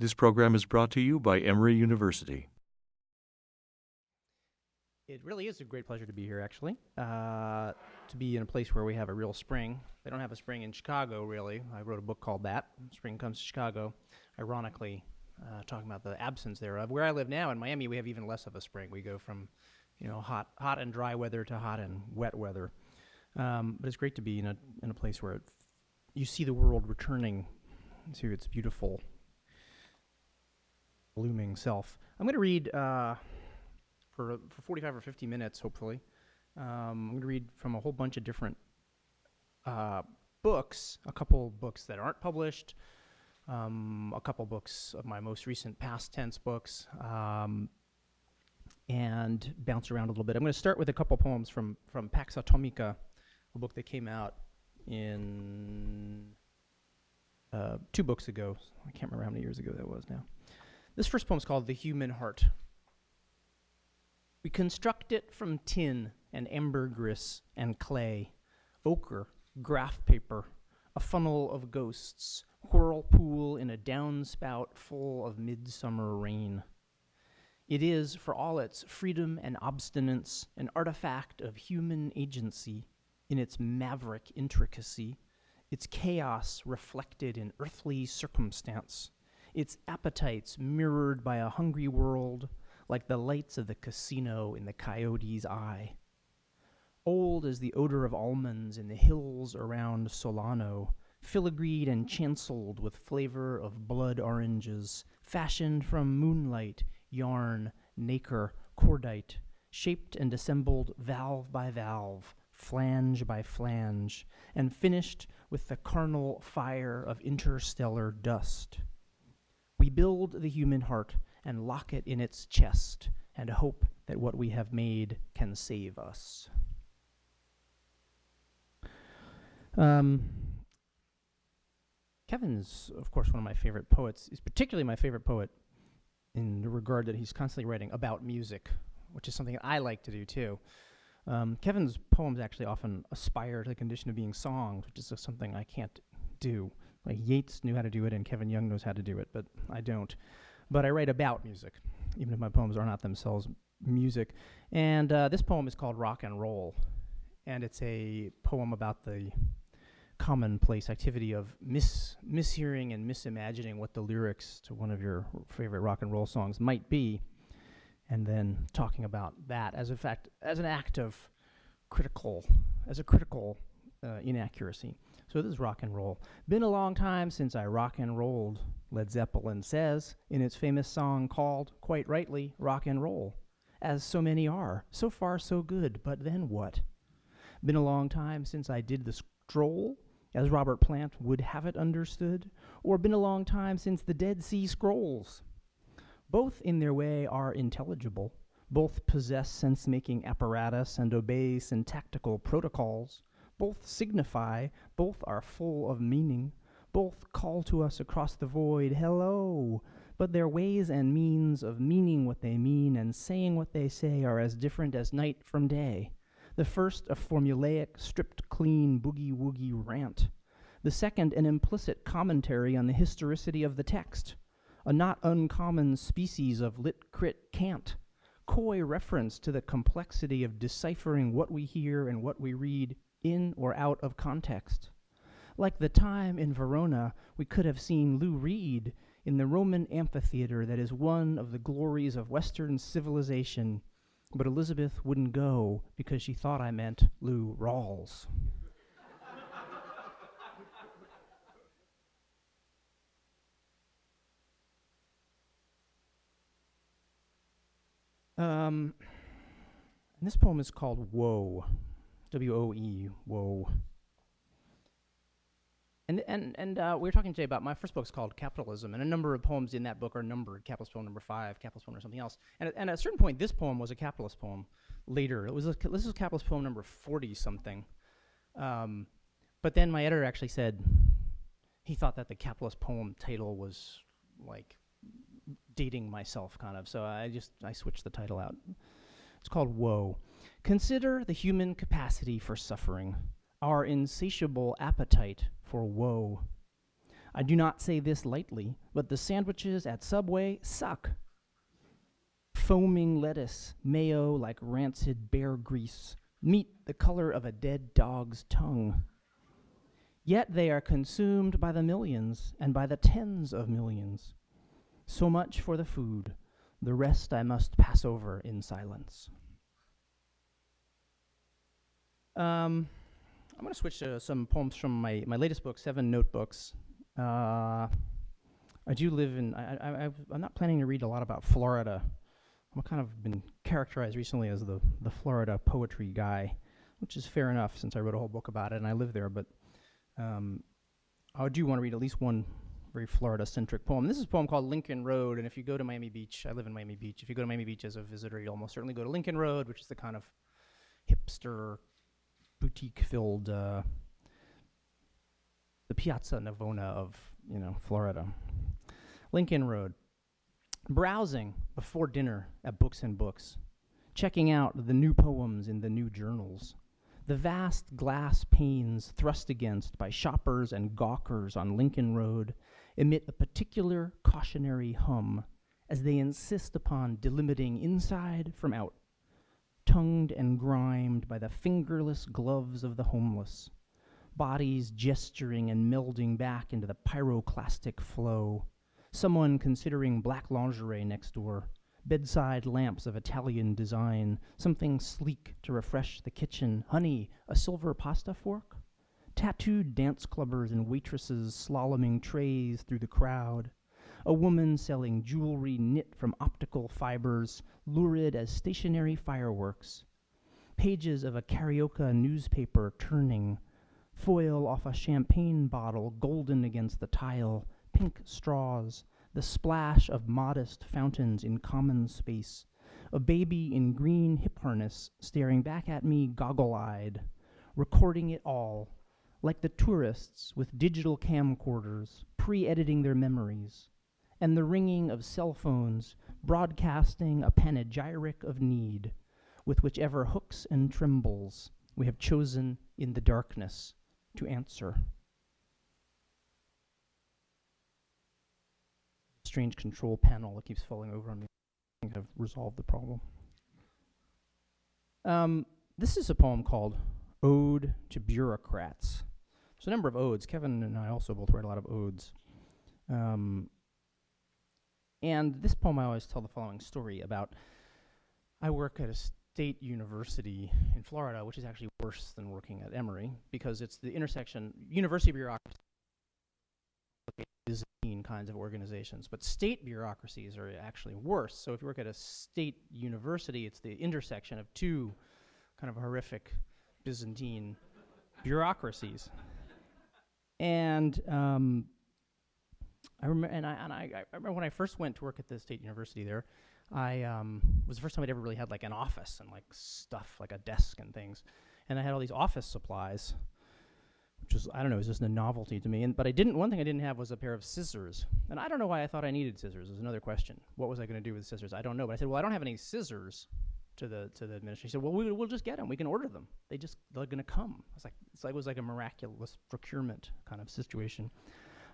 This program is brought to you by Emory University. It really is a great pleasure to be here, actually, to be in a place where we have a real spring. They don't have a spring in Chicago, really. I wrote a book called that, Spring Comes to Chicago, ironically talking about the absence thereof. Where I live now in Miami, we have even less of a spring. We go from, hot and dry weather to hot and wet weather. But it's great to be in a place where you see the world returning to its beautiful, blooming self. I'm going to read for 45 or 50 minutes, hopefully. I'm going to read from a whole bunch of different books, a couple books that aren't published, a couple books of my most recent past tense books, and bounce around a little bit. I'm going to start with a couple poems from Pax Atomica, a book that came out in 2 books ago. I can't remember how many years ago that was now. This first poem is called The Human Heart. We construct it from tin and ambergris and clay, ochre, graph paper, a funnel of ghosts, whirlpool in a downspout full of midsummer rain. It is, for all its freedom and obstinance, an artifact of human agency in its maverick intricacy, its chaos reflected in earthly circumstance, its appetites mirrored by a hungry world, like the lights of the casino in the coyote's eye. Old as the odor of almonds in the hills around Solano, filigreed and chancelled with flavor of blood oranges, fashioned from moonlight, yarn, nacre, cordite, shaped and assembled valve by valve, flange by flange, and finished with the carnal fire of interstellar dust. We build the human heart and lock it in its chest, and hope that what we have made can save us. Kevin's, of course, one of my favorite poets. He's particularly my favorite poet in the regard that he's constantly writing about music, which is something that I like to do too. Kevin's poems actually often aspire to the condition of being songs, which is just something I can't do. Like Yeats knew how to do it and Kevin Young knows how to do it, but I don't. But I write about music, even if my poems are not themselves music. And this poem is called Rock and Roll. And it's a poem about the commonplace activity of mishearing and misimagining what the lyrics to one of your favorite rock and roll songs might be, and then talking about that as an act of critical inaccuracy. So this is rock and roll. Been a long time since I rock and rolled, Led Zeppelin says in its famous song called, quite rightly, Rock and Roll. As so many are. So far so good, but then what? Been a long time since I did the stroll, as Robert Plant would have it understood, or been a long time since the Dead Sea Scrolls. Both in their way are intelligible. Both possess sense-making apparatus and obey syntactical protocols. Both signify, both are full of meaning, both call to us across the void, hello, but their ways and means of meaning what they mean and saying what they say are as different as night from day. The first a formulaic, stripped clean, boogie-woogie rant. The second an implicit commentary on the historicity of the text, a not uncommon species of lit-crit-cant, coy reference to the complexity of deciphering what we hear and what we read in or out of context. Like the time in Verona we could have seen Lou Reed in the Roman amphitheater that is one of the glories of Western civilization, but Elizabeth wouldn't go because she thought I meant Lou Rawls. And this poem is called Woe. W-O-E, woe. And we were talking today about my first book's called Capitalism, and a number of poems in that book are numbered, capitalist poem number 5, capitalist poem or something else. And at a certain point, this poem was a capitalist poem. Later, this is capitalist poem number 40-something. But then my editor actually said he thought that the capitalist poem title was like dating myself, kind of. So I switched the title out. It's called Woe. Consider the human capacity for suffering, our insatiable appetite for woe. I do not say this lightly, but the sandwiches at Subway suck. Foaming lettuce, mayo like rancid bear grease, meat the color of a dead dog's tongue. Yet they are consumed by the millions and by the tens of millions. So much for the food. The rest I must pass over in silence. I'm going to switch to some poems from my latest book, 7 Notebooks. I do live in, I'm not planning to read a lot about Florida. I'm kind of been characterized recently as the Florida poetry guy, which is fair enough since I wrote a whole book about it and I live there, but I do want to read at least one very Florida-centric poem. This is a poem called Lincoln Road, and if you go to Miami Beach, I live in Miami Beach, if you go to Miami Beach as a visitor, you'll almost certainly go to Lincoln Road, which is the kind of hipster, boutique-filled, the Piazza Navona of, Florida. Lincoln Road. Browsing before dinner at Books and Books, checking out the new poems in the new journals, the vast glass panes thrust against by shoppers and gawkers on Lincoln Road emit a particular cautionary hum as they insist upon delimiting inside from out, tongued and grimed by the fingerless gloves of the homeless, bodies gesturing and melding back into the pyroclastic flow, someone considering black lingerie next door, bedside lamps of Italian design, something sleek to refresh the kitchen, honey, a silver pasta fork, tattooed dance clubbers and waitresses slaloming trays through the crowd, a woman selling jewelry knit from optical fibers, lurid as stationary fireworks, pages of a Carioca newspaper turning, foil off a champagne bottle golden against the tile, pink straws, the splash of modest fountains in common space, a baby in green hip harness staring back at me goggle-eyed, recording it all, like the tourists with digital camcorders, pre-editing their memories, and the ringing of cell phones broadcasting a panegyric of need, with whichever hooks and trembles we have chosen in the darkness to answer. Strange control panel that keeps falling over on me. I think I've resolved the problem. This is a poem called Ode to Bureaucrats. There's a number of odes. Kevin and I also both write a lot of odes. And this poem, I always tell the following story about, I work at a state university in Florida, which is actually worse than working at Emory, because it's the intersection, university bureaucracy, Byzantine kinds of organizations, but state bureaucracies are actually worse. So if you work at a state university, it's the intersection of two kind of horrific Byzantine bureaucracies. And I remember when I first went to work at the state university there, was the first time I'd ever really had like an office and like stuff, like a desk and things. And I had all these office supplies, which was, I don't know, it was just a novelty to me. But one thing I didn't have was a pair of scissors. And I don't know why I thought I needed scissors. It was another question. What was I going to do with scissors? I don't know. But I said, well, I don't have any scissors to the administration. He said, well, we'll just get them. We can order them. They're going to come. It was like a miraculous procurement kind of situation.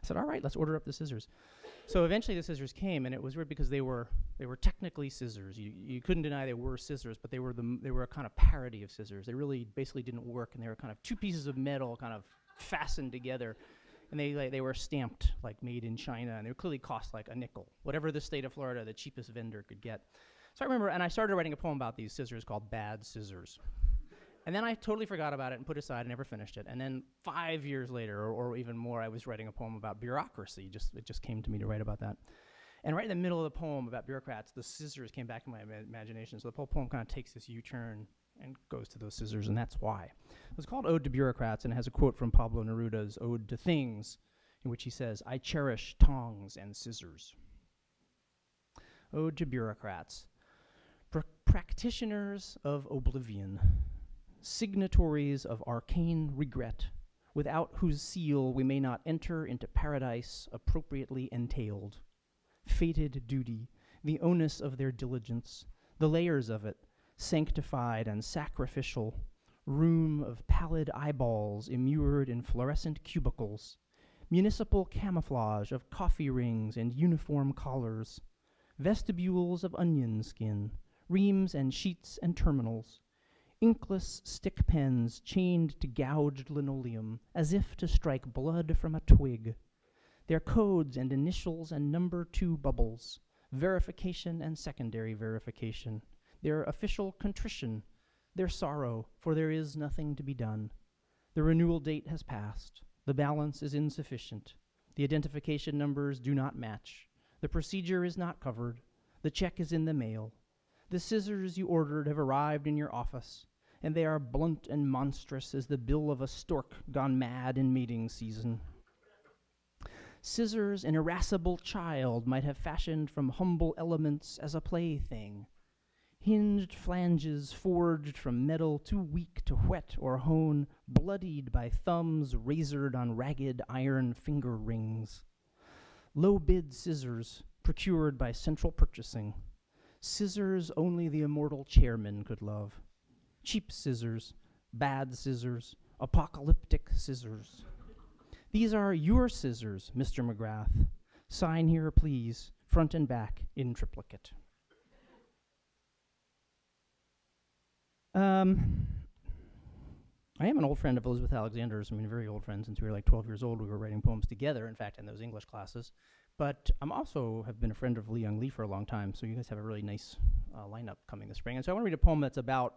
I said, all right, let's order up the scissors. So eventually the scissors came, and it was weird because they were technically scissors. You couldn't deny they were scissors, but they were a kind of parody of scissors. They really basically didn't work, and they were kind of two pieces of metal kind of fastened together, and they were stamped like made in China, and they clearly cost like a nickel. Whatever the state of Florida, the cheapest vendor could get. So I remember, and I started writing a poem about these scissors called Bad Scissors. And then I totally forgot about it and put it aside and never finished it. And then 5 years later, or even more, I was writing a poem about bureaucracy. It just came to me to write about that. And right in the middle of the poem about bureaucrats, the scissors came back in my imagination. So the whole poem kind of takes this U-turn and goes to those scissors, and that's why. It's called Ode to Bureaucrats, and it has a quote from Pablo Neruda's Ode to Things, in which he says, I cherish tongs and scissors. Ode to Bureaucrats. Practitioners of oblivion, signatories of arcane regret, without whose seal we may not enter into paradise appropriately entailed. Fated duty, the onus of their diligence, the layers of it, sanctified and sacrificial, room of pallid eyeballs immured in fluorescent cubicles, municipal camouflage of coffee rings and uniform collars, vestibules of onion skin, reams and sheets and terminals, inkless stick pens chained to gouged linoleum as if to strike blood from a twig, their codes and initials and number 2 bubbles, verification and secondary verification, their official contrition, their sorrow, for there is nothing to be done. The renewal date has passed. The balance is insufficient. The identification numbers do not match. The procedure is not covered. The check is in the mail. The scissors you ordered have arrived in your office, and they are blunt and monstrous as the bill of a stork gone mad in mating season. Scissors an irascible child might have fashioned from humble elements as a plaything. Hinged flanges forged from metal too weak to whet or hone, bloodied by thumbs razored on ragged iron finger rings. Low-bid scissors procured by central purchasing. Scissors only the immortal chairman could love. Cheap scissors, bad scissors, apocalyptic scissors. These are your scissors, Mr. McGrath. Sign here, please, front and back in triplicate. I am an old friend of Elizabeth Alexander's. I mean, very old friend. Since we were like 12 years old, we were writing poems together, in fact, in those English classes. But I'm also have been a friend of Liang Li for a long time, so you guys have a really nice lineup coming this spring. And so I want to read a poem that's about,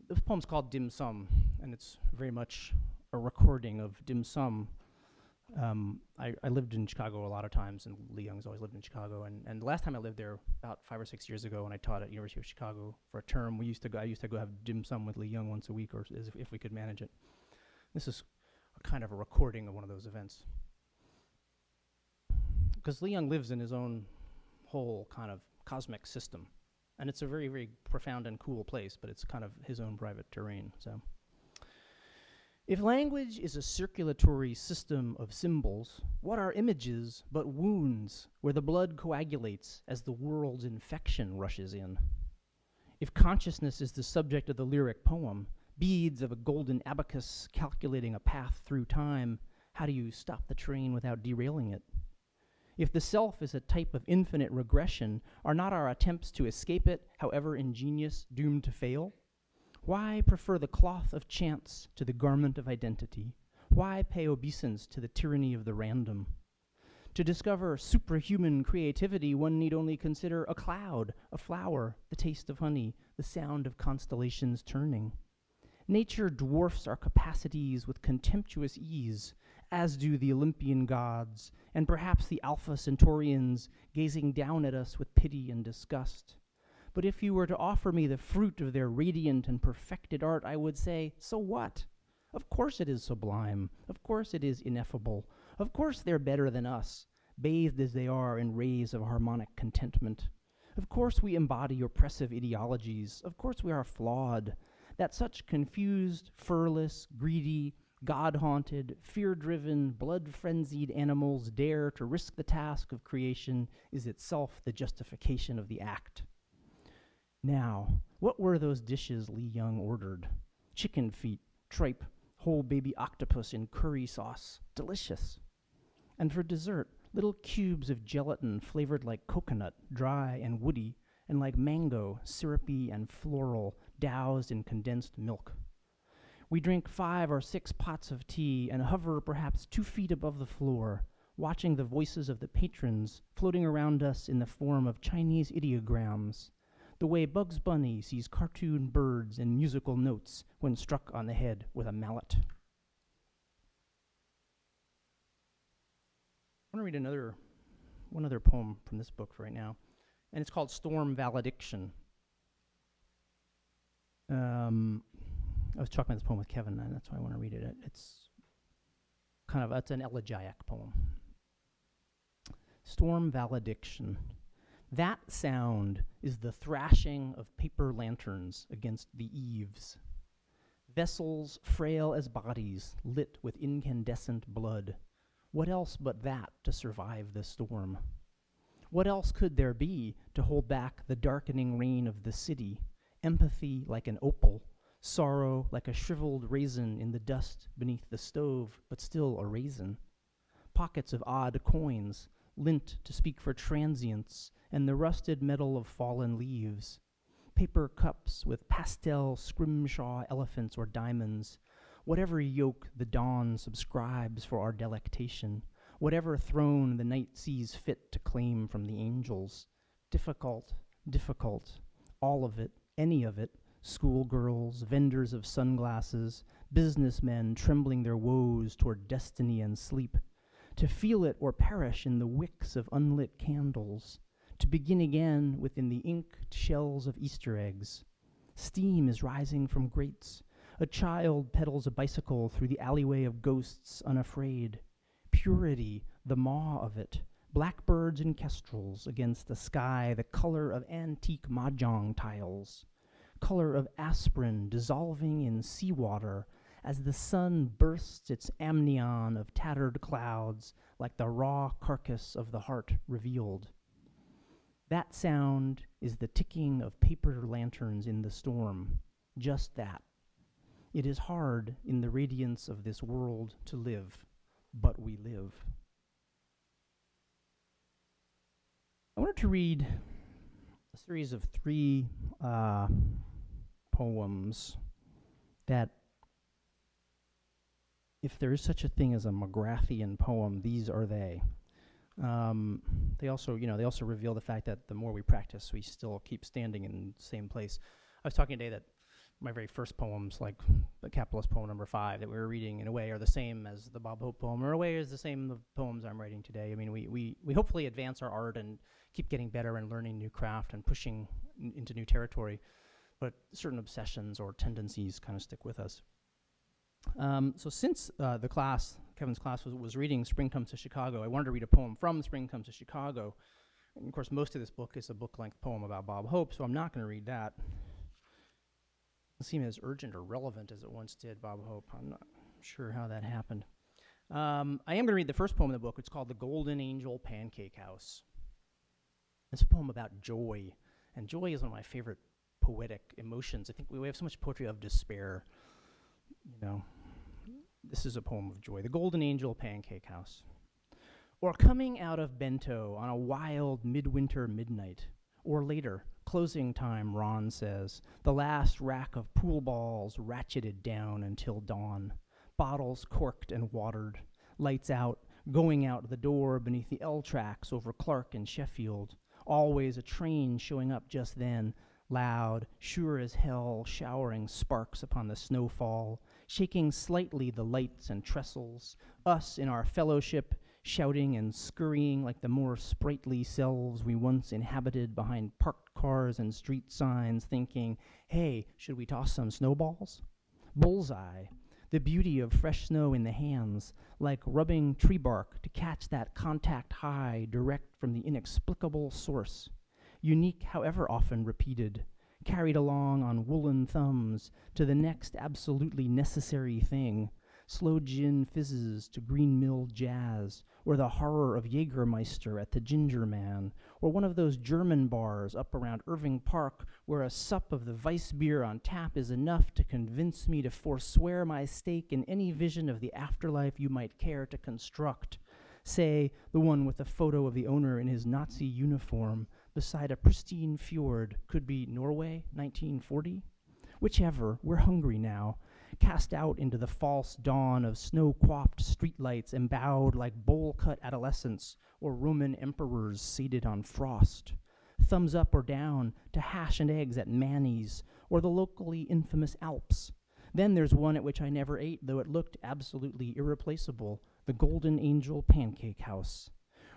this poem's called Dim Sum, and it's very much a recording of dim sum. I lived in Chicago a lot of times, and Lee Young's always lived in Chicago. And the last time I lived there, about 5 or 6 years ago, when I taught at University of Chicago for a term, I used to go have dim sum with Lee Young once a week, or if we could manage it. This is a kind of a recording of one of those events. Because Lee Young lives in his own whole kind of cosmic system. And it's a very, very profound and cool place, but it's kind of his own private terrain. So, if language is a circulatory system of symbols, what are images but wounds where the blood coagulates as the world's infection rushes in? If consciousness is the subject of the lyric poem, beads of a golden abacus calculating a path through time, how do you stop the train without derailing it? If the self is a type of infinite regression, are not our attempts to escape it, however ingenious, doomed to fail? Why prefer the cloth of chance to the garment of identity? Why pay obeisance to the tyranny of the random? To discover superhuman creativity, one need only consider a cloud, a flower, the taste of honey, the sound of constellations turning. Nature dwarfs our capacities with contemptuous ease, as do the Olympian gods, and perhaps the Alpha Centaurians, gazing down at us with pity and disgust. But if you were to offer me the fruit of their radiant and perfected art, I would say, so what? Of course it is sublime. Of course it is ineffable. Of course they're better than us, bathed as they are in rays of harmonic contentment. Of course we embody oppressive ideologies. Of course we are flawed. That such confused, furless, greedy, God-haunted, fear-driven, blood-frenzied animals dare to risk the task of creation is itself the justification of the act. Now, what were those dishes Lee Young ordered? Chicken feet, tripe, whole baby octopus in curry sauce. Delicious. And for dessert, little cubes of gelatin flavored like coconut, dry and woody, and like mango, syrupy and floral, doused in condensed milk. We drink 5 or 6 pots of tea and hover perhaps 2 feet above the floor, watching the voices of the patrons floating around us in the form of Chinese ideograms, the way Bugs Bunny sees cartoon birds and musical notes when struck on the head with a mallet. I want to read one other poem from this book right now, and it's called Storm Valediction. I was talking about this poem with Kevin, and that's why I want to read it. It's an elegiac poem. Storm Valediction. That sound is the thrashing of paper lanterns against the eaves. Vessels frail as bodies, lit with incandescent blood. What else but that to survive the storm? What else could there be to hold back the darkening rain of the city? Empathy like an opal, sorrow like a shriveled raisin in the dust beneath the stove, but still a raisin. pockets of odd coins, lint to speak for transients, and the rusted metal of fallen leaves. Paper cups with pastel scrimshaw elephants or diamonds. Whatever yoke the dawn subscribes for our delectation, whatever throne the night sees fit to claim from the angels. Difficult, difficult, all of it, any of it, schoolgirls, vendors of sunglasses, businessmen trembling their woes toward destiny and sleep, to feel it or perish in the wicks of unlit candles, to begin again within the inked shells of Easter eggs. Steam is rising from grates. A child pedals a bicycle through the alleyway of ghosts unafraid. Purity, the maw of it, blackbirds and kestrels against a sky the color of antique mahjong tiles, color of aspirin dissolving in seawater as the sun bursts its amnion of tattered clouds like the raw carcass of the heart revealed. That sound is the ticking of paper lanterns in the storm, just that. It is hard in the radiance of this world to live, but we live. I wanted to read a series of 3 poems that, if there is such a thing as a McGrathian poem, these are they. They also reveal the fact that the more we practice, we still keep standing in the same place. I was talking today that my very first poems, like the capitalist poem number 5 that we were reading, in a way are the same as the Bob Hope poem, or in a way is the same the poems I'm writing today. I mean, we hopefully advance our art and keep getting better and learning new craft and pushing into new territory, but certain obsessions or tendencies kind of stick with us. So since the class, Kevin's class, was reading Spring Comes to Chicago, I wanted to read a poem from Spring Comes to Chicago. And of course, most of this book is a book-length poem about Bob Hope, so I'm not going to read that. It doesn't seem as urgent or relevant as it once did, Bob Hope. I'm not sure how that happened. I am going to read the first poem in the book. It's called The Golden Angel Pancake House. It's a poem about joy, and joy is one of my favorite poetic emotions. I think we have so much poetry of despair. You know, this is a poem of joy. The Golden Angel Pancake House. Or coming out of Bento on a wild midwinter midnight, or later, closing time, Ron says, the last rack of pool balls ratcheted down until dawn, bottles corked and watered, lights out, going out the door beneath the L tracks over Clark and Sheffield, always a train showing up just then, loud, sure as hell, showering sparks upon the snowfall, shaking slightly the lights and trestles, us in our fellowship, shouting and scurrying like the more sprightly selves we once inhabited behind parked cars and street signs, thinking, hey, should we toss some snowballs? Bullseye, the beauty of fresh snow in the hands, like rubbing tree bark to catch that contact high direct from the inexplicable source, unique however often repeated, carried along on woolen thumbs to the next absolutely necessary thing, slow gin fizzes to green mill jazz, or the horror of Jägermeister at the Ginger Man, or one of those German bars up around Irving Park where a sup of the Weiss beer on tap is enough to convince me to forswear my stake in any vision of the afterlife you might care to construct. Say, the one with the photo of the owner in his Nazi uniform beside a pristine fjord, could be Norway, 1940? Whichever, we're hungry now, cast out into the false dawn of snow-coiffed streetlights embowed like bowl-cut adolescents or Roman emperors sated on frost. Thumbs up or down to hash and eggs at Manny's or the locally infamous Alps. Then there's one at which I never ate, though it looked absolutely irreplaceable, the Golden Angel Pancake House,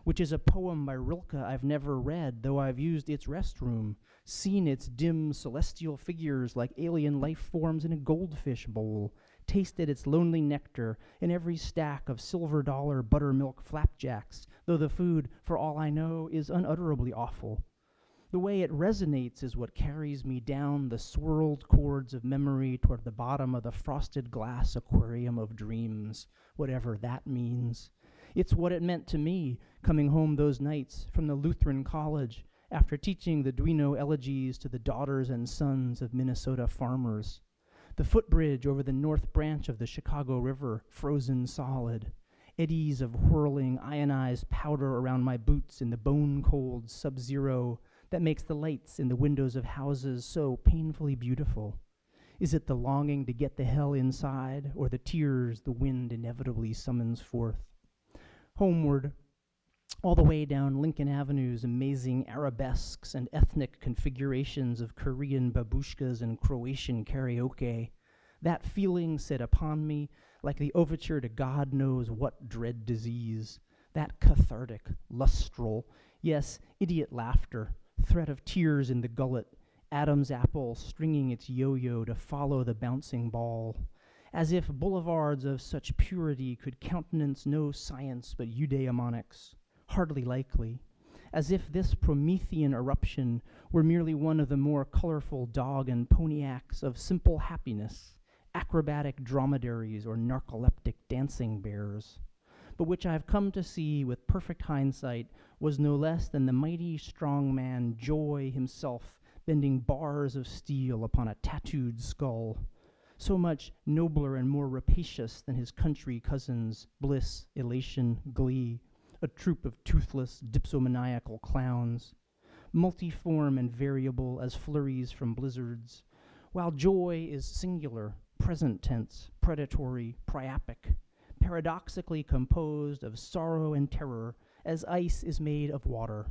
which is a poem by Rilke I've never read, though I've used its restroom, seen its dim celestial figures like alien life forms in a goldfish bowl, tasted its lonely nectar in every stack of silver dollar buttermilk flapjacks, though the food, for all I know, is unutterably awful. The way it resonates is what carries me down the swirled chords of memory toward the bottom of the frosted glass aquarium of dreams, whatever that means. It's what it meant to me, coming home those nights from the Lutheran college after teaching the Duino elegies to the daughters and sons of Minnesota farmers. The footbridge over the north branch of the Chicago River, frozen solid. eddies of whirling ionized powder around my boots in the bone-cold sub-zero that makes the lights in the windows of houses so painfully beautiful? Is it the longing to get the hell inside, or the tears the wind inevitably summons forth? Homeward, all the way down Lincoln Avenue's amazing arabesques and ethnic configurations of Korean babushkas and Croatian karaoke, that feeling set upon me like the overture to God knows what dread disease, that cathartic, lustral, yes, idiot laughter, threat of tears in the gullet, Adam's apple stringing its yo-yo to follow the bouncing ball, as if boulevards of such purity could countenance no science but eudaimonics, hardly likely, as if this Promethean eruption were merely one of the more colorful dog and pony acts of simple happiness, acrobatic dromedaries or narcoleptic dancing bears, but which I have come to see with perfect hindsight was no less than the mighty strong man Joy himself bending bars of steel upon a tattooed skull, so much nobler and more rapacious than his country cousins, Bliss, Elation, Glee, a troupe of toothless, dipsomaniacal clowns, multiform and variable as flurries from blizzards, while Joy is singular, present tense, predatory, priapic, paradoxically composed of sorrow and terror, as ice is made of water,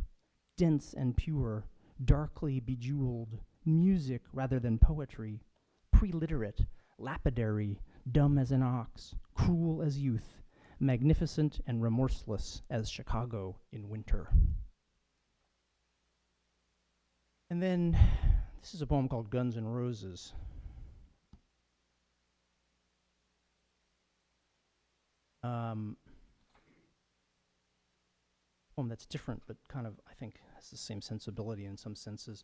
dense and pure, darkly bejeweled, music rather than poetry, preliterate, lapidary, dumb as an ox, cruel as youth, magnificent and remorseless as Chicago in winter. And then this is a poem called Guns N' Roses. Poem that's different, but kind of, I think, has the same sensibility in some senses.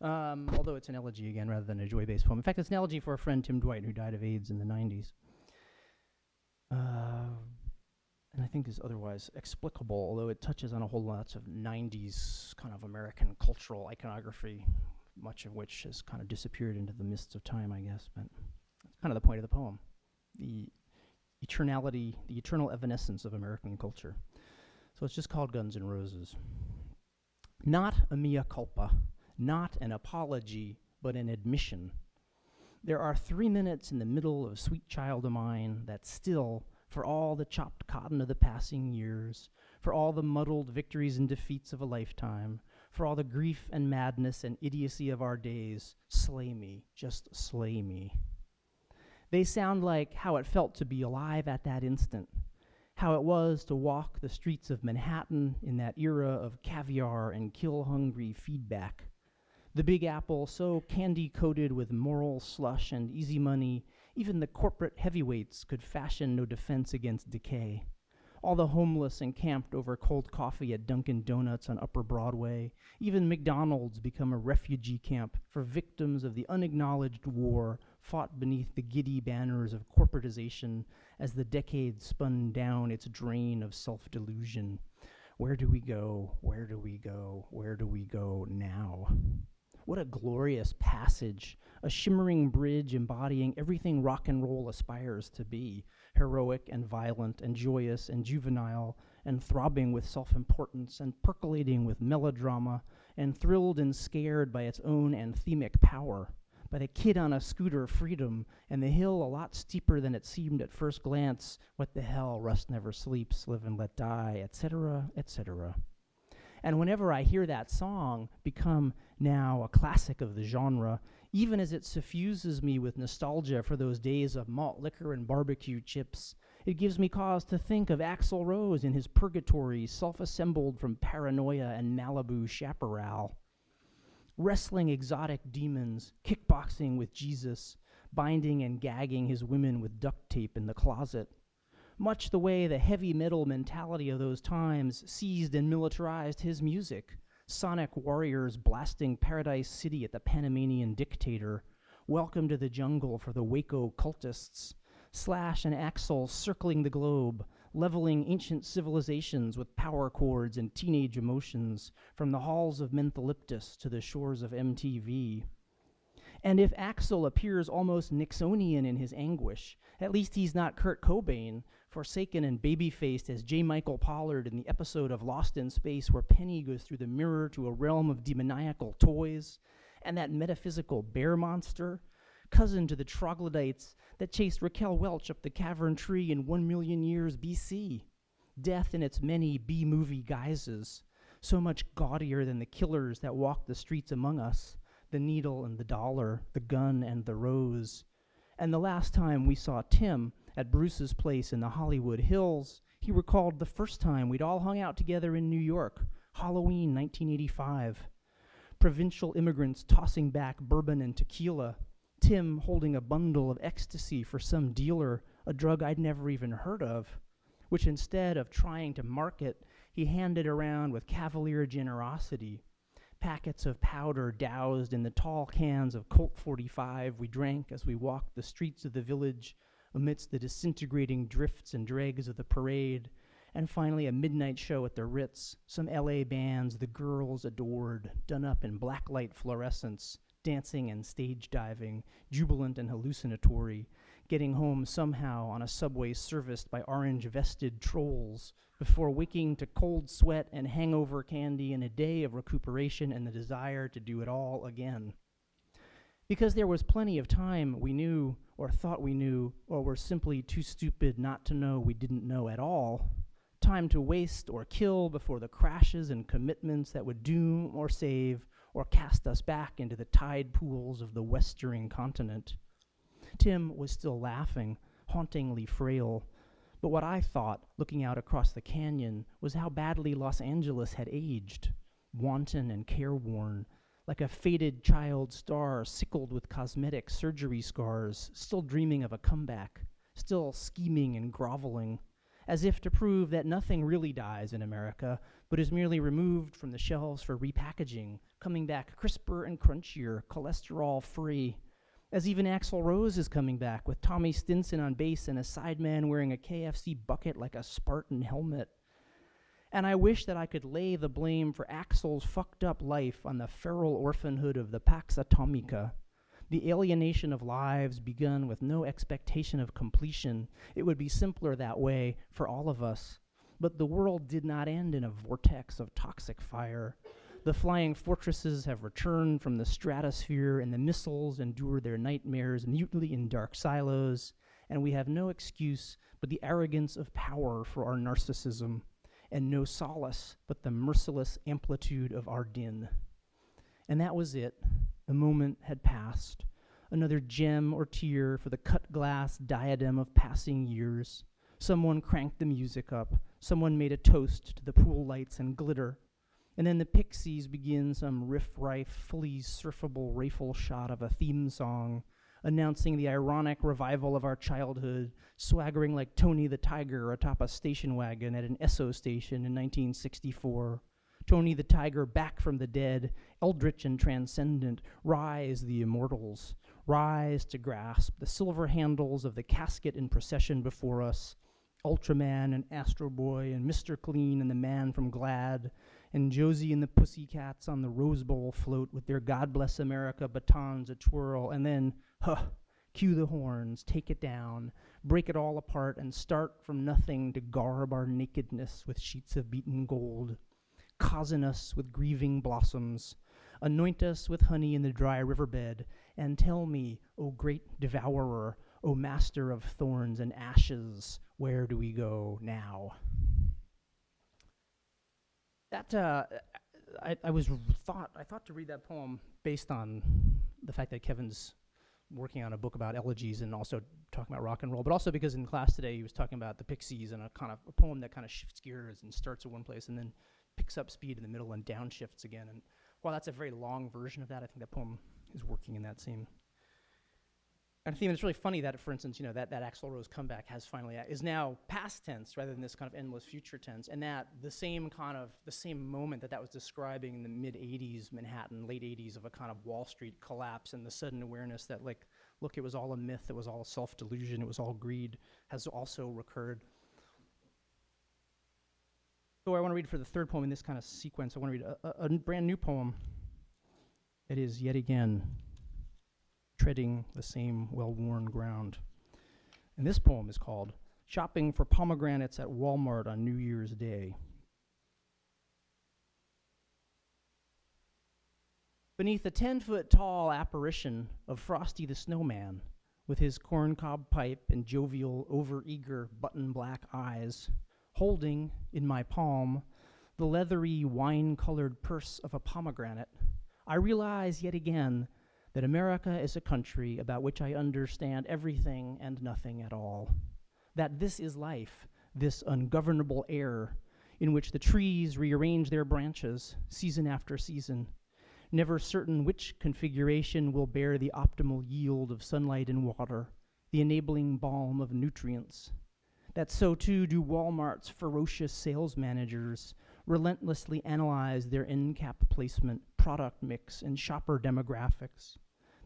Although it's an elegy again rather than a joy-based poem. In fact, it's an elegy for a friend, Tim Dwight, who died of AIDS in the 90s. And I think is otherwise explicable, although it touches on a whole lot of 90s kind of American cultural iconography, much of which has kind of disappeared into the mists of time, I guess. But that's kind of the point of the poem. The eternality, the eternal evanescence of American culture. So it's just called Guns N' Roses. Not a mea culpa, not an apology, but an admission. There are 3 minutes in the middle of Sweet Child O' Mine that still, for all the chopped cotton of the passing years, for all the muddled victories and defeats of a lifetime, for all the grief and madness and idiocy of our days, slay me, just slay me. They sound like how it felt to be alive at that instant, how it was to walk the streets of Manhattan in that era of caviar and kill-hungry feedback. The Big Apple so candy-coated with moral slush and easy money, even the corporate heavyweights could fashion no defense against decay. All the homeless encamped over cold coffee at Dunkin' Donuts on Upper Broadway. Even McDonald's become a refugee camp for victims of the unacknowledged war fought beneath the giddy banners of corporatization as the decade spun down its drain of self-delusion. Where do we go? Where do we go? Where do we go now? What a glorious passage, a shimmering bridge embodying everything rock and roll aspires to be, heroic and violent and joyous and juvenile and throbbing with self-importance and percolating with melodrama and thrilled and scared by its own anthemic power, by the kid on a scooter freedom and the hill a lot steeper than it seemed at first glance, what the hell, rust never sleeps, live and let die, etc., etc. And whenever I hear that song become now a classic of the genre, even as it suffuses me with nostalgia for those days of malt liquor and barbecue chips, it gives me cause to think of Axl Rose in his purgatory, self-assembled from paranoia and Malibu chaparral. Wrestling exotic demons, kickboxing with Jesus, binding and gagging his women with duct tape in the closet. Much the way the heavy metal mentality of those times seized and militarized his music. Sonic warriors blasting Paradise City at the Panamanian dictator. Welcome to the jungle for the Waco cultists. Slash and Axl circling the globe, leveling ancient civilizations with power chords and teenage emotions, from the halls of Mentholyptus to the shores of MTV. And if Axel appears almost Nixonian in his anguish, at least he's not Kurt Cobain, forsaken and baby-faced as J. Michael Pollard in the episode of Lost in Space where Penny goes through the mirror to a realm of demoniacal toys, and that metaphysical bear monster, cousin to the troglodytes that chased Raquel Welch up the cavern tree in 1 million years BC. Death in its many B-movie guises, so much gaudier than the killers that walk the streets among us, the needle and the dollar, the gun and the rose. And the last time we saw Tim at Bruce's place in the Hollywood Hills, he recalled the first time we'd all hung out together in New York, Halloween 1985. Provincial immigrants tossing back bourbon and tequila, Tim holding a bundle of ecstasy for some dealer, a drug I'd never even heard of, which instead of trying to market, he handed around with cavalier generosity. Packets of powder doused in the tall cans of Colt 45 we drank as we walked the streets of the village amidst the disintegrating drifts and dregs of the parade, and finally a midnight show at the Ritz, some LA bands the girls adored, done up in blacklight fluorescence, dancing and stage diving, jubilant and hallucinatory, getting home somehow on a subway serviced by orange-vested trolls, before waking to cold sweat and hangover candy and a day of recuperation and the desire to do it all again. Because there was plenty of time we knew, or thought we knew, or were simply too stupid not to know we didn't know at all, time to waste or kill before the crashes and commitments that would doom or save or cast us back into the tide pools of the westering continent. Tim was still laughing, hauntingly frail, but what I thought, looking out across the canyon, was how badly Los Angeles had aged, wanton and careworn, like a faded child star sickled with cosmetic surgery scars, still dreaming of a comeback, still scheming and groveling, as if to prove that nothing really dies in America, but is merely removed from the shelves for repackaging, coming back crisper and crunchier, cholesterol-free, as even Axl Rose is coming back with Tommy Stinson on bass and a sideman wearing a KFC bucket like a Spartan helmet. And I wish that I could lay the blame for Axl's fucked up life on the feral orphanhood of the Pax Atomica, the alienation of lives begun with no expectation of completion. It would be simpler that way for all of us. But the world did not end in a vortex of toxic fire. The flying fortresses have returned from the stratosphere, and the missiles endure their nightmares mutely in dark silos, and we have no excuse but the arrogance of power for our narcissism, and no solace but the merciless amplitude of our din. And that was it. The moment had passed. Another gem or tear for the cut glass diadem of passing years. Someone cranked the music up. Someone made a toast to the pool lights and glitter. And then the Pixies begin some riff-raff, fully surfable rifle shot of a theme song, announcing the ironic revival of our childhood, swaggering like Tony the Tiger atop a station wagon at an Esso station in 1964. Tony the Tiger back from the dead, eldritch and transcendent, rise the immortals, rise to grasp the silver handles of the casket in procession before us, Ultraman and Astro Boy and Mr. Clean and the Man from Glad, and Josie and the Pussycats on the Rose Bowl float with their God Bless America batons a twirl, and then, cue the horns, take it down, break it all apart, and start from nothing to garb our nakedness with sheets of beaten gold. Cozen us with grieving blossoms, anoint us with honey in the dry riverbed, and tell me, O great devourer, O master of thorns and ashes, where do we go now? That I thought to read that poem based on the fact that Kevin's working on a book about elegies and also talking about rock and roll, but also because in class today he was talking about the Pixies and a poem that kind of shifts gears and starts at one place and then picks up speed in the middle and downshifts again. And while that's a very long version of that, I think that poem is working in that same And I think it's really funny that, for instance, that Axl Rose comeback is now past tense rather than this kind of endless future tense, and that the same moment that was describing in the mid '80s Manhattan, late '80s of a kind of Wall Street collapse and the sudden awareness that look, it was all a myth, it was all self-delusion, it was all greed, has also recurred. So I want to read for the third poem in this kind of sequence. I want to read a brand new poem. It is Yet Again. treading the same well-worn ground. And this poem is called Shopping for Pomegranates at Walmart on New Year's Day. Beneath a 10-foot-tall apparition of Frosty the Snowman, with his corncob pipe and jovial, over-eager, button-black eyes, holding, in my palm, the leathery, wine-colored purse of a pomegranate, I realize yet again that America is a country about which I understand everything and nothing at all. That this is life, this ungovernable air, in which the trees rearrange their branches, season after season, never certain which configuration will bear the optimal yield of sunlight and water, the enabling balm of nutrients. That so too do Walmart's ferocious sales managers relentlessly analyze their end cap placement, product mix, and shopper demographics.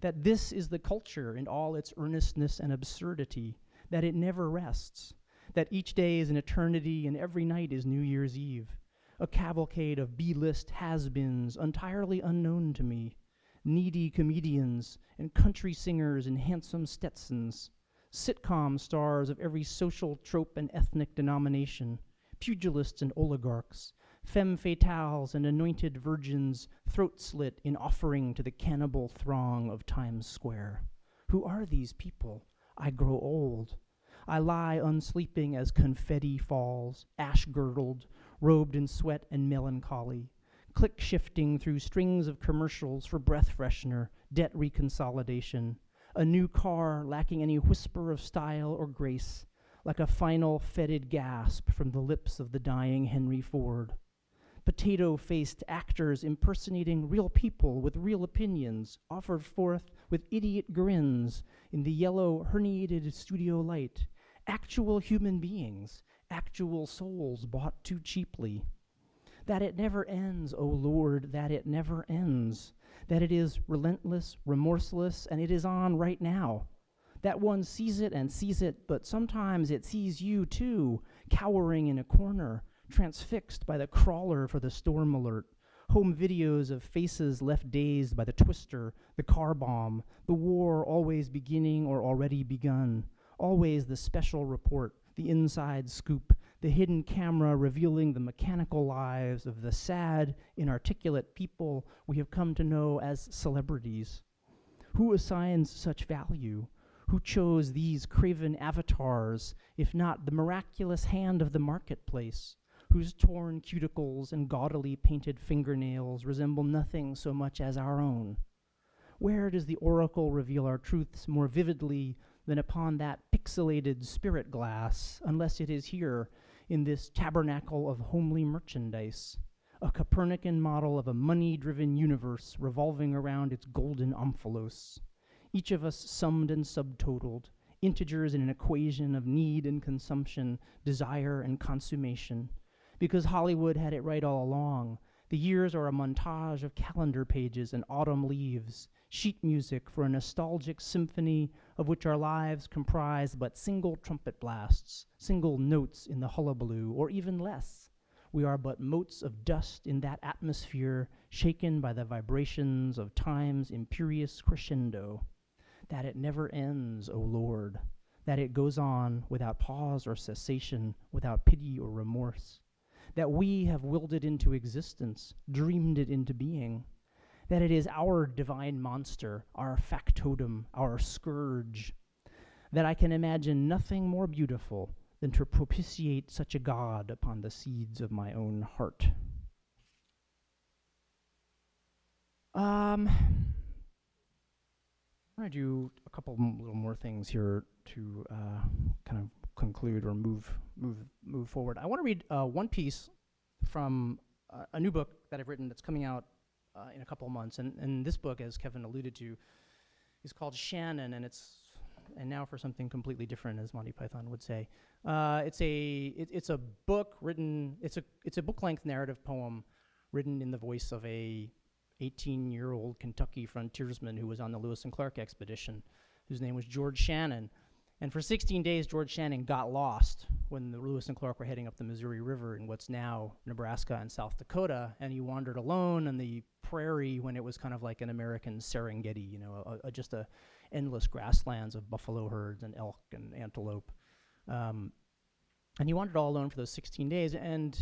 That this is the culture in all its earnestness and absurdity, that it never rests, that each day is an eternity and every night is New Year's Eve, a cavalcade of B-list has-beens entirely unknown to me, needy comedians and country singers in handsome Stetsons, sitcom stars of every social trope and ethnic denomination, pugilists and oligarchs, femme fatales and anointed virgins throat-slit in offering to the cannibal throng of Times Square. Who are these people? I grow old. I lie unsleeping as confetti falls, ash-girdled, robed in sweat and melancholy, click-shifting through strings of commercials for breath freshener, debt reconsolidation, a new car lacking any whisper of style or grace, like a final fetid gasp from the lips of the dying Henry Ford. Potato-faced actors impersonating real people with real opinions, offered forth with idiot grins in the yellow herniated studio light. Actual human beings, actual souls bought too cheaply. That it never ends, O Lord, that it never ends. That it is relentless, remorseless, and it is on right now. That one sees it, but sometimes it sees you too, cowering in a corner, transfixed by the crawler for the storm alert. Home videos of faces left dazed by the twister, the car bomb, the war always beginning or already begun. Always the special report, the inside scoop, the hidden camera revealing the mechanical lives of the sad, inarticulate people we have come to know as celebrities. Who assigns such value? Who chose these craven avatars, if not the miraculous hand of the marketplace, whose torn cuticles and gaudily painted fingernails resemble nothing so much as our own? Where does the oracle reveal our truths more vividly than upon that pixelated spirit glass, unless it is here, in this tabernacle of homely merchandise, a Copernican model of a money-driven universe revolving around its golden omphalos, each of us summed and subtotaled, integers in an equation of need and consumption, desire and consummation. Because Hollywood had it right all along, the years are a montage of calendar pages and autumn leaves, sheet music for a nostalgic symphony of which our lives comprise but single trumpet blasts, single notes in the hullabaloo, or even less. We are but motes of dust in that atmosphere shaken by the vibrations of time's imperious crescendo. That it never ends, O Lord, that it goes on without pause or cessation, without pity or remorse. That we have willed it into existence, dreamed it into being. That it is our divine monster, our factotum, our scourge. That I can imagine nothing more beautiful than to propitiate such a god upon the seeds of my own heart. I'm going to do a couple little more things here to kind of conclude or move forward. I want to read one piece from a new book that I've written that's coming out in a couple of months, and this book, as Kevin alluded to, is called Shannon, and now for something completely different, as Monty Python would say. It's a book written. It's a book-length narrative poem written in the voice of a 18-year-old Kentucky frontiersman who was on the Lewis and Clark expedition, whose name was George Shannon. And for 16 days, George Shannon got lost when the Lewis and Clark were heading up the Missouri River in what's now Nebraska and South Dakota, and he wandered alone on the prairie when it was kind of like an American Serengeti, just a endless grasslands of buffalo herds and elk and antelope. And he wandered all alone for those 16 days, and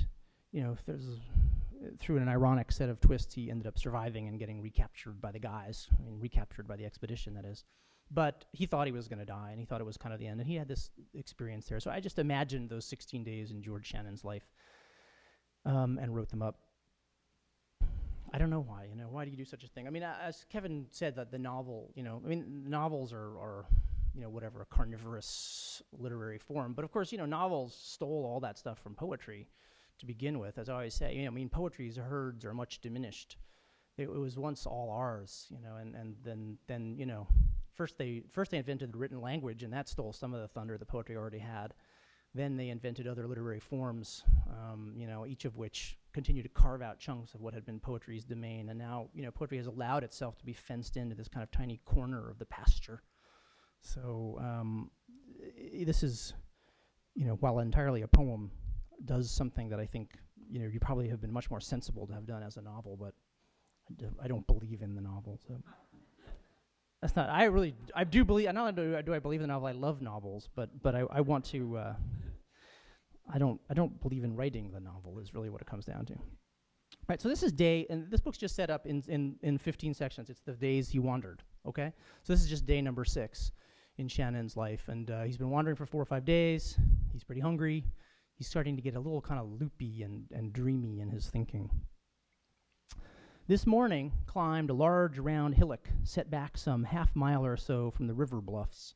through an ironic set of twists, he ended up surviving and getting recaptured by the guys. Recaptured by the expedition, that is. But he thought he was going to die, and he thought it was kind of the end, and he had this experience there. So I just imagined those 16 days in George Shannon's life and wrote them up. I don't know why. Why do you do such a thing? I mean, as Kevin said, that the novel, novels are whatever, a carnivorous literary form. But of course, novels stole all that stuff from poetry to begin with. As I always say, poetry's herds are much diminished. It was once all ours, and then first they invented the written language, and that stole some of the thunder the poetry already had. Then they invented other literary forms, each of which continue to carve out chunks of what had been poetry's domain. And now, poetry has allowed itself to be fenced into this kind of tiny corner of the pasture. So this is, while entirely a poem, does something that I think, you probably have been much more sensible to have done as a novel, but I don't believe in the novel. So that's not. I do believe. Not only do I believe in the novel, I love novels, but I want to. I don't believe in writing the novel. Is really what it comes down to. Right. So this is day, and this book's just set up in 15 sections. It's the days he wandered. Okay. So this is just day number 6 in Shannon's life, and he's been wandering for 4 or 5 days. He's pretty hungry. He's starting to get a little kind of loopy and dreamy in his thinking. This morning climbed a large round hillock set back some half-mile or so from the river bluffs,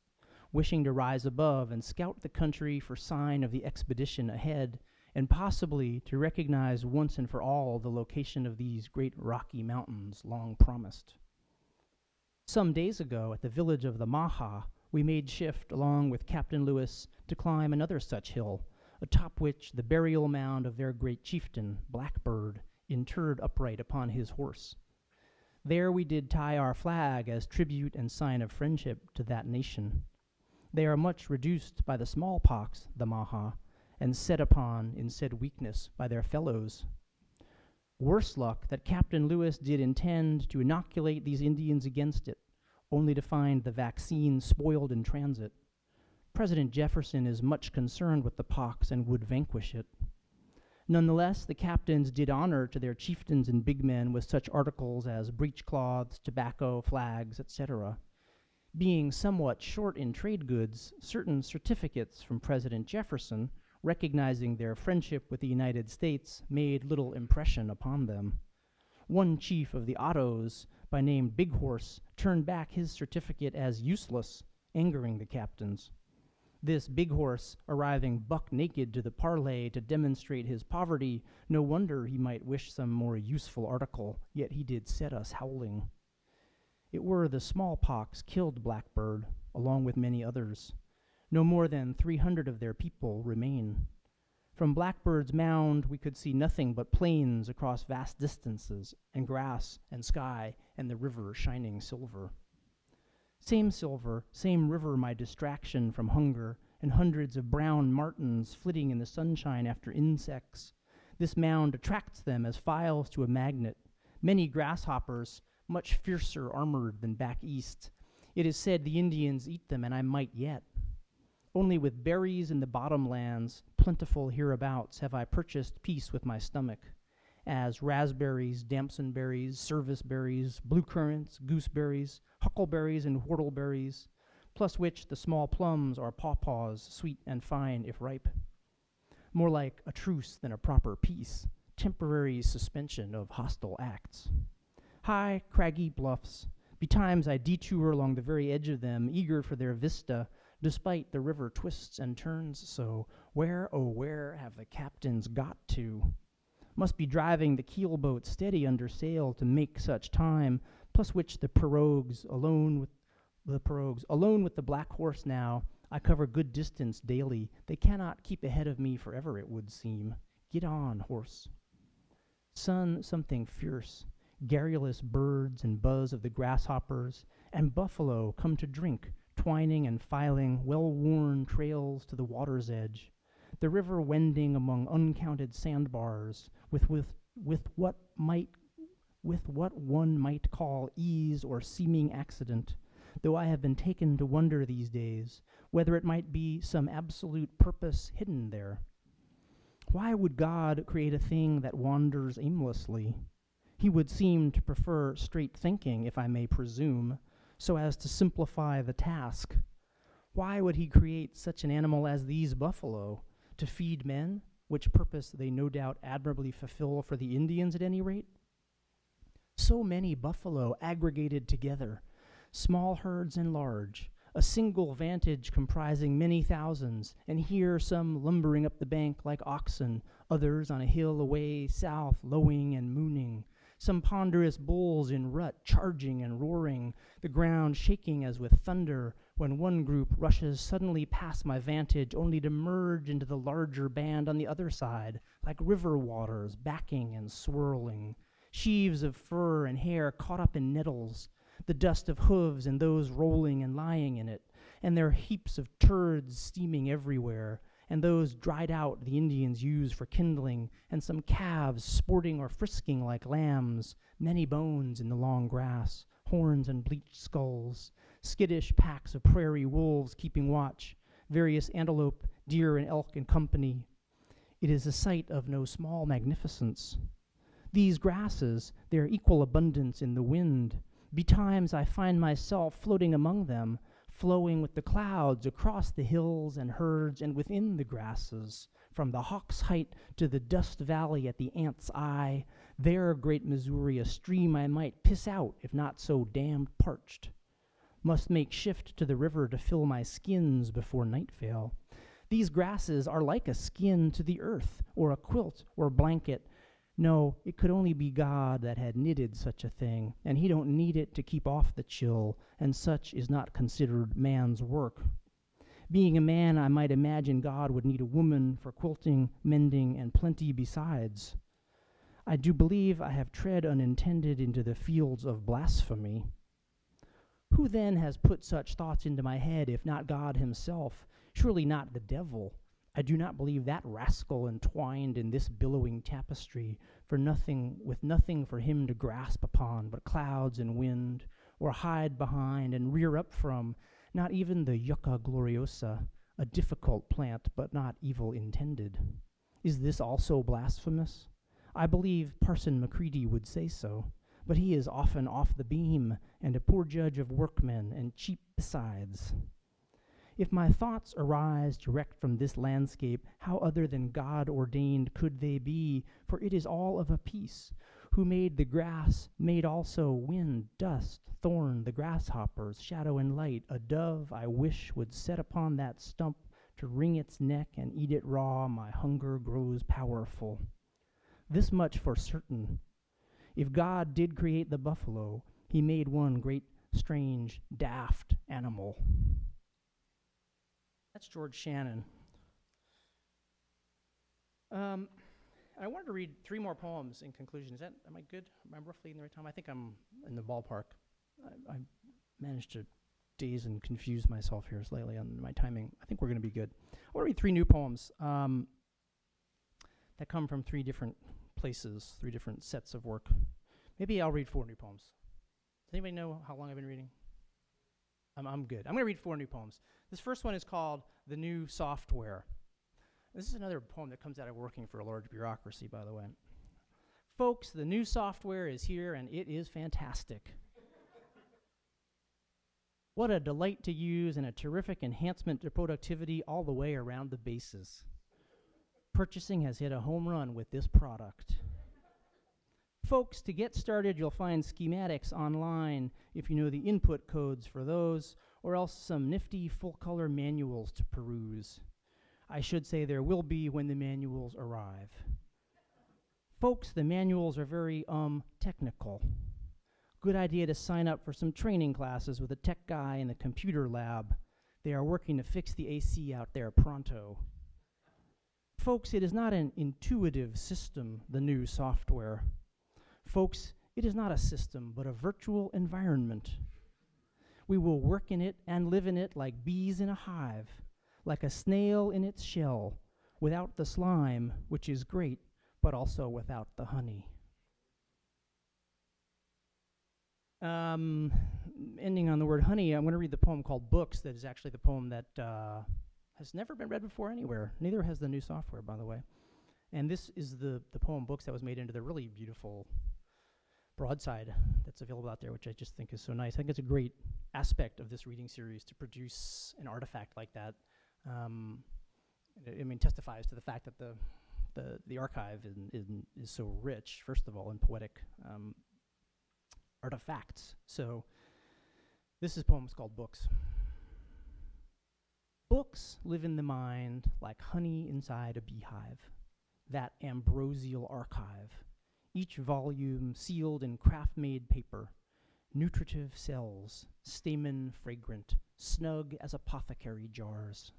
wishing to rise above and scout the country for sign of the expedition ahead, and possibly to recognize once and for all the location of these great rocky mountains long promised. Some days ago at the village of the Maha, we made shift along with Captain Lewis to climb another such hill, atop which the burial mound of their great chieftain, Blackbird, interred upright upon his horse. There we did tie our flag as tribute and sign of friendship to that nation. They are much reduced by the smallpox, the Maha, and set upon in said weakness by their fellows. Worse luck that Captain Lewis did intend to inoculate these Indians against it, only to find the vaccine spoiled in transit. President Jefferson is much concerned with the pox and would vanquish it. Nonetheless, the captains did honor to their chieftains and big men with such articles as breechcloths, tobacco, flags, etc. Being somewhat short in trade goods, certain certificates from President Jefferson, recognizing their friendship with the United States, made little impression upon them. One chief of the Ottos, by name Big Horse, turned back his certificate as useless, angering the captains. This Big Horse, arriving buck naked to the parley to demonstrate his poverty, no wonder he might wish some more useful article, yet he did set us howling. It were the smallpox killed Blackbird, along with many others. No more than 300 of their people remain. From Blackbird's mound we could see nothing but plains across vast distances, and grass and sky and the river shining silver. Same silver, same river my distraction from hunger, and hundreds of brown martins flitting in the sunshine after insects. This mound attracts them as files to a magnet. Many grasshoppers, much fiercer armored than back east. It is said the Indians eat them, and I might yet. Only with berries in the bottomlands, plentiful hereabouts, have I purchased peace with my stomach, as raspberries, damsonberries, serviceberries, blue currants, gooseberries, huckleberries, and whortleberries, plus which the small plums are pawpaws, sweet and fine if ripe. More like a truce than a proper peace, temporary suspension of hostile acts. High, craggy bluffs, betimes I detour along the very edge of them, eager for their vista, despite the river twists and turns so. Where, oh where have the captains got to? Must be driving the keelboat steady under sail to make such time, plus which the pirogues, alone with the black horse now, I cover good distance daily. They cannot keep ahead of me forever, it would seem. Get on, horse. Sun something fierce, garrulous birds and buzz of the grasshoppers, and buffalo come to drink, twining and filing well-worn trails to the water's edge, the river wending among uncounted sandbars with what one might call ease or seeming accident, though I have been taken to wonder these days whether it might be some absolute purpose hidden there. Why would God create a thing that wanders aimlessly? He would seem to prefer straight thinking, if I may presume, so as to simplify the task. Why would he create such an animal as these buffalo? To feed men, which purpose they no doubt admirably fulfill for the Indians at any rate? So many buffalo aggregated together, small herds and large, a single vantage comprising many thousands, and here some lumbering up the bank like oxen, others on a hill away south lowing and mooning, some ponderous bulls in rut charging and roaring, the ground shaking as with thunder, when one group rushes suddenly past my vantage only to merge into the larger band on the other side, like river waters backing and swirling, sheaves of fur and hair caught up in nettles, the dust of hooves and those rolling and lying in it, and their heaps of turds steaming everywhere, and those dried out the Indians use for kindling, and some calves sporting or frisking like lambs, many bones in the long grass, horns and bleached skulls, skittish packs of prairie wolves keeping watch, various antelope, deer, and elk in company. It is a sight of no small magnificence. These grasses, their equal abundance in the wind, betimes I find myself floating among them, flowing with the clouds across the hills and herds and within the grasses, from the Hawk's Height to the Dust Valley at the Ant's Eye, there, great Missouri, a stream I might piss out if not so damned parched. Must make shift to the river to fill my skins before night fail. These grasses are like a skin to the earth, or a quilt or blanket. No, it could only be God that had knitted such a thing, and he don't need it to keep off the chill, and such is not considered man's work. Being a man, I might imagine God would need a woman for quilting, mending, and plenty besides. I do believe I have tread unintended into the fields of blasphemy. Who then has put such thoughts into my head, if not God himself? Surely not the devil. I do not believe that rascal entwined in this billowing tapestry, with nothing for him to grasp upon but clouds and wind, or hide behind and rear up from, not even the yucca gloriosa, a difficult plant but not evil intended. Is this also blasphemous? I believe Parson Macready would say so, but he is often off the beam, and a poor judge of workmen, and cheap besides. If my thoughts arise direct from this landscape, how other than God-ordained could they be? For it is all of a piece. Who made the grass, made also wind, dust, thorn, the grasshoppers, shadow and light. A dove I wish would set upon that stump to wring its neck and eat it raw. My hunger grows powerful. This much for certain. If God did create the buffalo, he made one great, strange, daft animal. That's George Shannon. I wanted to read 3 more poems in conclusion. Am I good? Am I roughly in the right time? I think I'm in the ballpark. I managed to daze and confuse myself here slightly on my timing. I think we're going to be good. I want to read 3 new poems that come from 3 different places, 3 different sets of work. Maybe I'll read 4 new poems. Does anybody know how long I've been reading? I'm good. I'm going to read 4 new poems. This first one is called The New Software. This is another poem that comes out of working for a large bureaucracy, by the way. Folks, the new software is here, and it is fantastic. What a delight to use, and a terrific enhancement to productivity all the way around the bases. Purchasing has hit a home run with this product. Folks, to get started, you'll find schematics online if you know the input codes for those, or else some nifty full-color manuals to peruse. I should say there will be when the manuals arrive. Folks, the manuals are very, technical. Good idea to sign up for some training classes with a tech guy in the computer lab. They are working to fix the AC out there pronto. Folks, it is not an intuitive system, the new software. Folks, it is not a system, but a virtual environment. We will work in it and live in it like bees in a hive, like a snail in its shell, without the slime, which is great, but also without the honey. Ending on the word honey, I'm going to read the poem called Books, that is actually the poem that has never been read before anywhere. Neither has the new software, by the way. And this is the poem Books that was made into the really beautiful broadside that's available out there, which I just think is so nice. I think it's a great aspect of this reading series to produce an artifact like that. I mean, testifies to the fact that the archive is so rich, first of all, in poetic artifacts. So this poem is called Books. Books live in the mind like honey inside a beehive, that ambrosial archive, each volume sealed in craft-made paper, nutritive cells, stamen fragrant, snug as apothecary jars.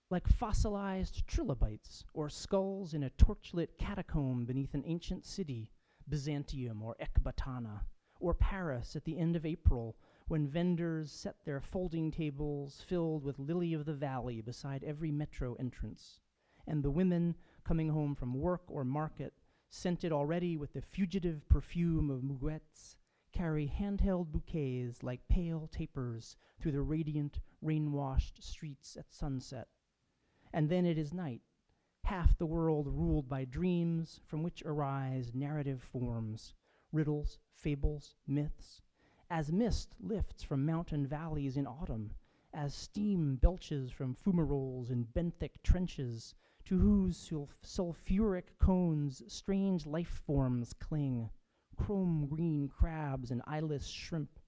Like fossilized trilobites or skulls in a torchlit catacomb beneath an ancient city, Byzantium or Ecbatana, or Paris at the end of April, when vendors set their folding tables filled with lily of the valley beside every metro entrance, and the women coming home from work or market, scented already with the fugitive perfume of muguets, carry handheld bouquets like pale tapers through the radiant, rain-washed streets at sunset. And then it is night, half the world ruled by dreams from which arise narrative forms, riddles, fables, myths, as mist lifts from mountain valleys in autumn, as steam belches from fumaroles in benthic trenches, to whose sulfuric cones strange life forms cling, chrome-green crabs and eyeless shrimp,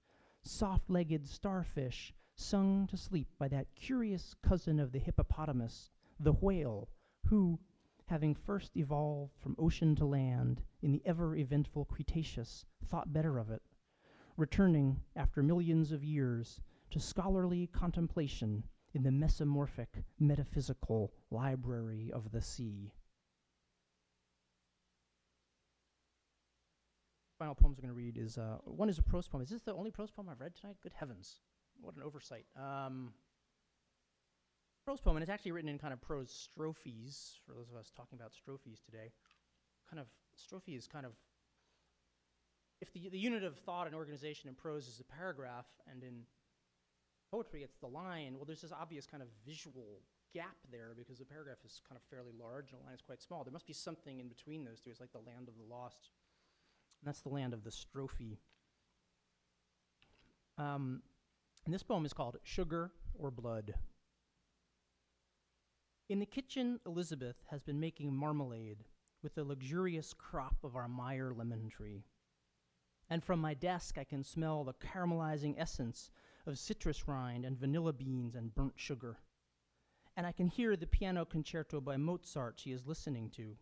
soft-legged starfish, sung to sleep by that curious cousin of the hippopotamus, the whale, who, having first evolved from ocean to land in the ever-eventful Cretaceous, thought better of it, returning after millions of years to scholarly contemplation in the mesomorphic metaphysical library of the sea. Final poems I'm going to read is, one is a prose poem. Is this the only prose poem I've read tonight? Good heavens. What an oversight. Prose poem, and it's actually written in kind of prose strophes, for those of us talking about strophes today. Strophe is kind of, if the unit of thought and organization in prose is the paragraph, and in poetry it's the line, well, there's this obvious kind of visual gap there because the paragraph is kind of fairly large and the line is quite small. There must be something in between those two. It's like the land of the lost. And that's the land of the strophe. And this poem is called Sugar or Blood. In the kitchen, Elizabeth has been making marmalade with the luxurious crop of our Meyer lemon tree. And from my desk, I can smell the caramelizing essence of citrus rind and vanilla beans and burnt sugar. And I can hear the piano concerto by Mozart she is listening to,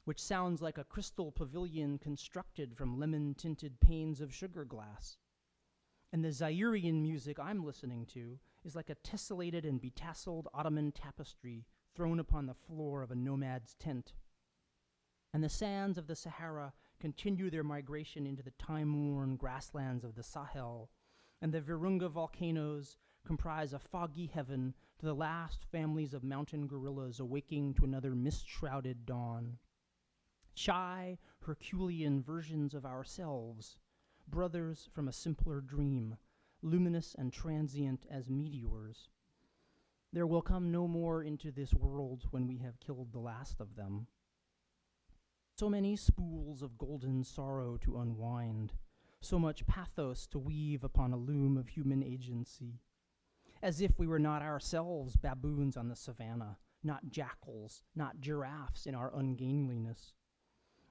which sounds like a crystal pavilion constructed from lemon-tinted panes of sugar glass. And the Zairian music I'm listening to is like a tessellated and betasseled Ottoman tapestry thrown upon the floor of a nomad's tent. And the sands of the Sahara continue their migration into the time-worn grasslands of the Sahel, and the Virunga volcanoes comprise a foggy heaven to the last families of mountain gorillas awaking to another mist-shrouded dawn. Shy, Herculean versions of ourselves, brothers from a simpler dream, luminous and transient as meteors. There will come no more into this world when we have killed the last of them. So many spools of golden sorrow to unwind, so much pathos to weave upon a loom of human agency, as if we were not ourselves baboons on the savannah, not jackals, not giraffes in our ungainliness,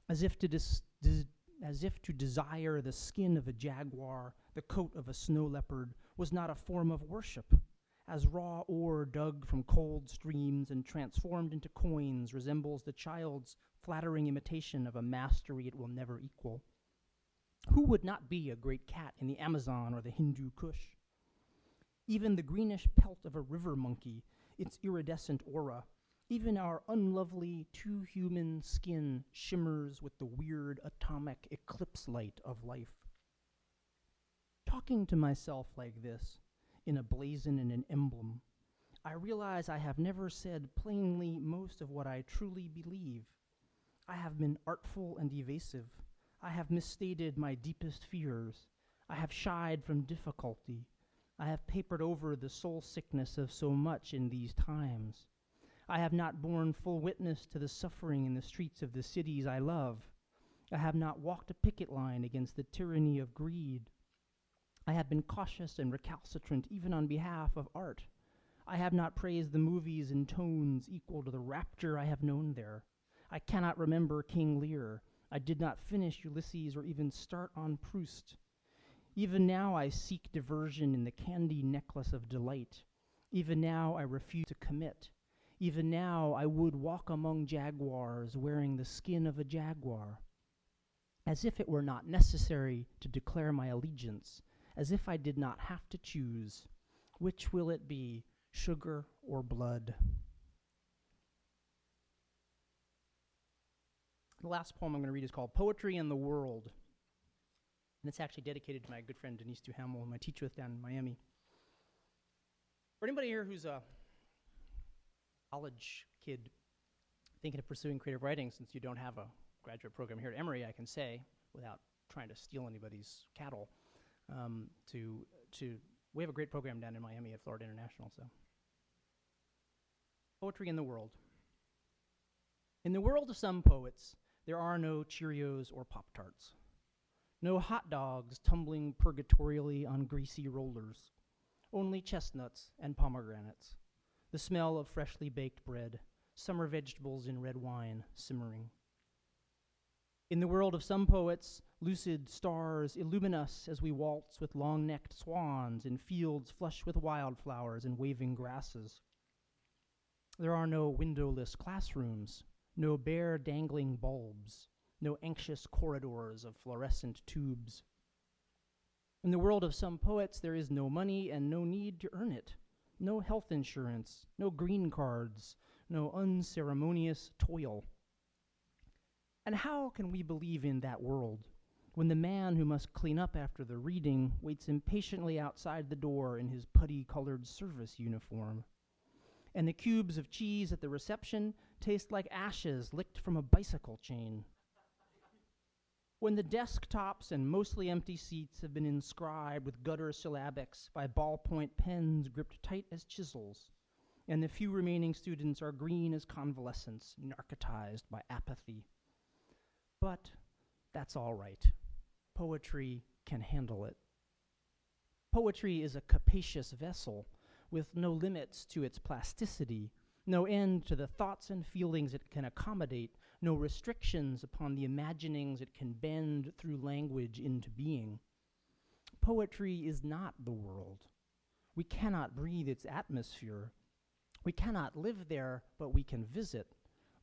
as if to desire the skin of a jaguar, the coat of a snow leopard, was not a form of worship, as raw ore dug from cold streams and transformed into coins resembles the child's flattering imitation of a mastery it will never equal. Who would not be a great cat in the Amazon or the Hindu Kush? Even the greenish pelt of a river monkey, its iridescent aura, even our unlovely too-human skin shimmers with the weird atomic eclipse light of life. talking to myself like this, in a blazon and an emblem, I realize I have never said plainly most of what I truly believe. I have been artful and evasive. I have misstated my deepest fears. I have shied from difficulty. I have papered over the soul sickness of so much in these times. I have not borne full witness to the suffering in the streets of the cities I love. I have not walked a picket line against the tyranny of greed. I have been cautious and recalcitrant even on behalf of art. I have not praised the movies in tones equal to the rapture I have known there. I cannot remember King Lear. I did not finish Ulysses or even start on Proust. Even now I seek diversion in the candy necklace of delight. Even now I refuse to commit. Even now I would walk among jaguars wearing the skin of a jaguar. As if it were not necessary to declare my allegiance, as if I did not have to choose. Which will it be, sugar or blood? The last poem I'm going to read is called Poetry and the World. And it's actually dedicated to my good friend Denise Duhamel, whom I teach with down in Miami. For anybody here who's a college kid thinking of pursuing creative writing, since you don't have a graduate program here at Emory, I can say, without trying to steal anybody's cattle, we have a great program down in Miami at Florida International. So, Poetry in the World. In the world of some poets, there are no Cheerios or Pop-Tarts. No hot dogs tumbling purgatorially on greasy rollers. Only chestnuts and pomegranates. The smell of freshly baked bread. Summer vegetables in red wine simmering. In the world of some poets, lucid stars illumine us as we waltz with long-necked swans in fields flush with wildflowers and waving grasses. There are no windowless classrooms, no bare dangling bulbs, no anxious corridors of fluorescent tubes. In the world of some poets, there is no money and no need to earn it, no health insurance, no green cards, no unceremonious toil. And how can we believe in that world when the man who must clean up after the reading waits impatiently outside the door in his putty-colored service uniform? And the cubes of cheese at the reception taste like ashes licked from a bicycle chain. When the desktops and mostly empty seats have been inscribed with gutter syllabics by ballpoint pens gripped tight as chisels, and the few remaining students are green as convalescents, narcotized by apathy. But that's all right. Poetry can handle it. Poetry is a capacious vessel with no limits to its plasticity, no end to the thoughts and feelings it can accommodate, no restrictions upon the imaginings it can bend through language into being. Poetry is not the world. We cannot breathe its atmosphere. We cannot live there, but we can visit,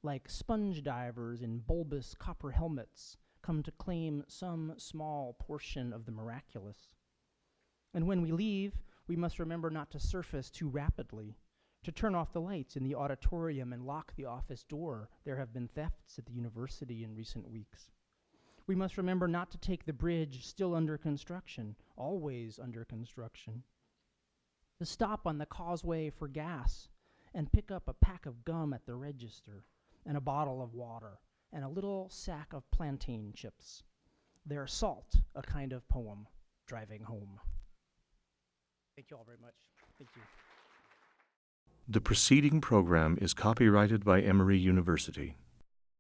like sponge divers in bulbous copper helmets, come to claim some small portion of the miraculous. And when we leave, we must remember not to surface too rapidly, to turn off the lights in the auditorium and lock the office door. There have been thefts at the university in recent weeks. We must remember not to take the bridge still under construction, always under construction, to stop on the causeway for gas and pick up a pack of gum at the register and a bottle of water and a little sack of plantain chips. Their salt, a kind of poem, driving home. Thank you all very much. Thank you. The preceding program is copyrighted by Emory University.